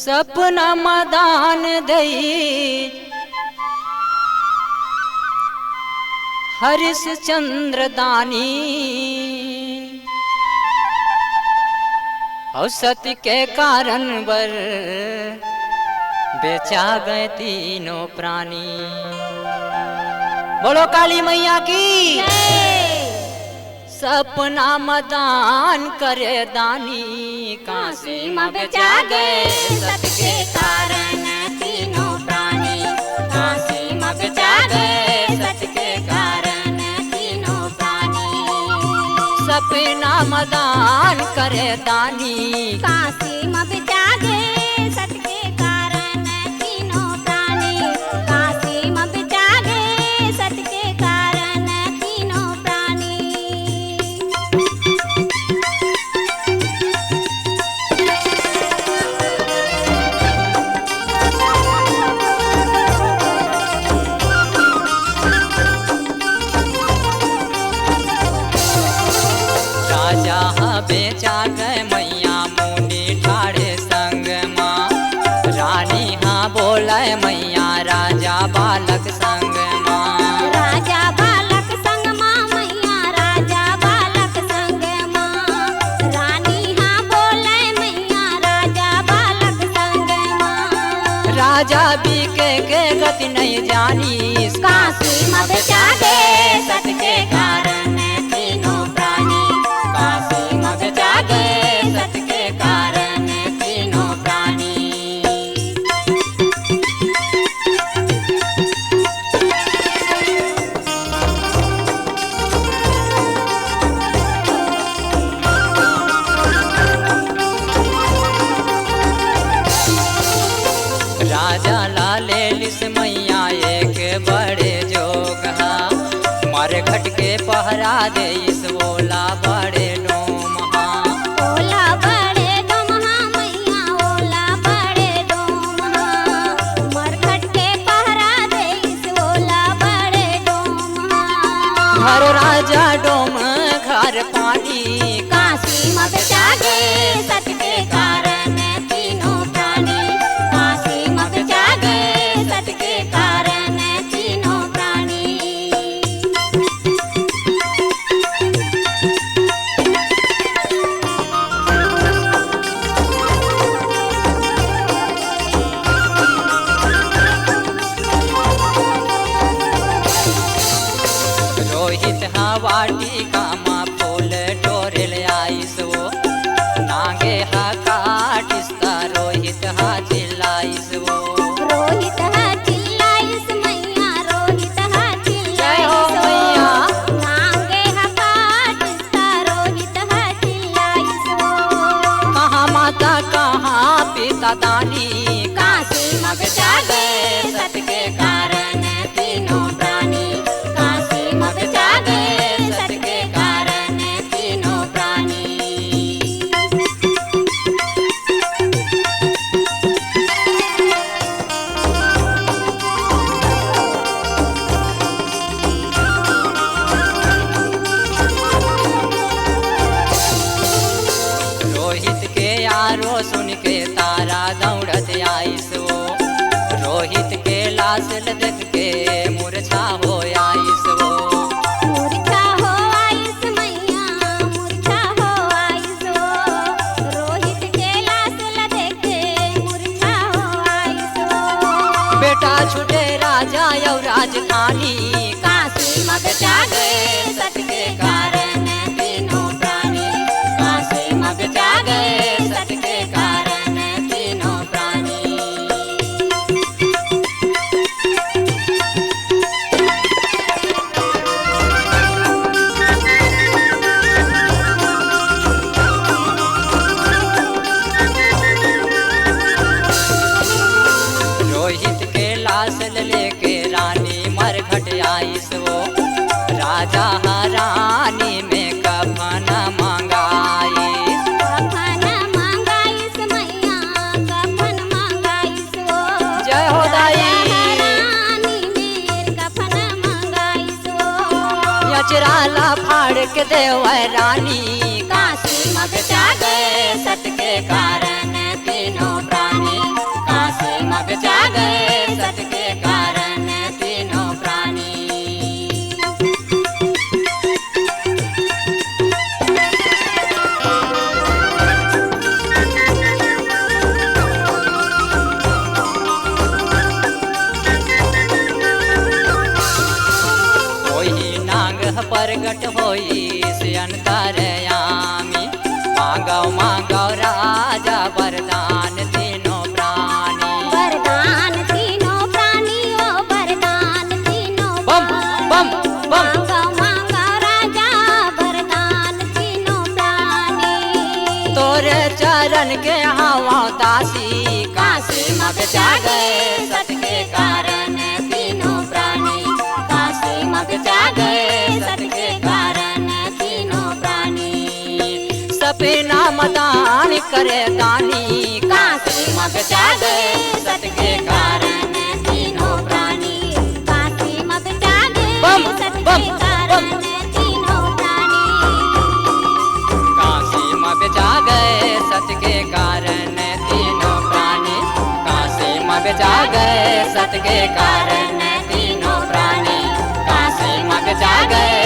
सपना मदान दई हरिश्चंद्र दानी और सत्य के कारण बर बेचा गए तीनों प्राणी। बोलो काली मैया की। सपना मदान करे दानी काशी में बेचा गए सत्य के कारण तीनों प्राणी। काशी में बेचा गए सत्य के कारण तीनों प्राणी। सपना मदान करे दानी काशी में बेचा गए सत्य के कारण तीनों प्राणी। काशी में बेचा गए सत्य के कारण तीनों प्राणी। राजा बेचा गए मैया मुनि ठाड़े संग माँ। रानी हाँ बोले मैया राजा बालक संग माँ। राजा बालक संग माँ मैया राजा बालक संग माँ। रानी हाँ बोले मैया राजा बालक संग माँ। राजा भी के गति नहीं जानी काशी में बेचा गए सत्य के कारण तीनों प्राणी। काशी में बेचा गए सत्य के कारण तीनों प्राणी। राजा लाले लिस मैया एक बड़े जोग हा। मारे घट के पहरा दे इस बोला बड़े डोम हा। ओला बड़े डोमहा मैया ओला बड़े डोमहा। मरघट के पहरा देइस ओला बड़े डोमहा। घर राजा डोम घर पानी। काशी में बेचा गए सत्य के कारण तीनों प्राणी। काशी में बेचा गए सत्य के कारण तीनों प्राणी। रोहित हवाटी कामा फूल टोरेल आइस वो। नागे हा काटिस्ता रोहित हा चिल्लाइस वो। रोहित हा चिल्लाइस मैया रोहित हा जय हो चिल्लाइस मैया। नांगे हा काटिस्ता रोहित हा चिल्लाइस कहाँ माता कहाँ पिता दानी। काशी में बेचा गए सत्य के कारण तीनों प्राणी। काशी में बेचा गए सत्य के कारण तीनों प्राणी। रोहित के यारो सुन के तारा दौड़त आइस वो। रोहित के लाश देख के मूर्छा हो आइस वो। मूर्छा हो आइस मैया मूर्छा हो आइस वो। रोहित के लाश देखे मूर्छा हो आइस वो। बेटा छूटे राजा यौ राजधानी। काशी में बेचा गए सत्य के कारण तीनों प्राणी। काशी में बेचा गए सत्य के कारण तीनों प्राणी। रोहित के लाश लेके रानी मरघट आइस वो। राजा रानी में कफन मंगाइस। कफन मंगाइस मैया कफन मंगाइस वो। जय हो दाई। रानी मेर कफन मंगाइस वो। यचराला फाड़ के देव रानी। काशी में बेचा गए सत्य के कारण तीनों प्राणी। में बेचा गए सत के कारण तीनों प्राणी। प्रगट होई से अंतरयामी मांगो मांगो राजा वरदान तीनों प्राणी। वरदान तीनों प्राणी ओ वरदान तीनों बम बम बम मांगो मांगो राजा वरदान तीनों प्राणी। तोरे चरण के हवा दासी काशी में बेचा गए सत के कारण तीनों प्राणी। काशी में बेचा गए सत के कारण तीनों प्राणी। सपना मदान करे दानी काशी में बेचा गए सत के कारण तीनों प्राणी। काशी में बेचा गए बम सत बम के कारण तीनों प्राणी। काशी में बेचा गए सत के कारण तीनों प्राणी। काशी में बेचा गए सत के कारण तीनों प्राणी। काशी में बेचा गए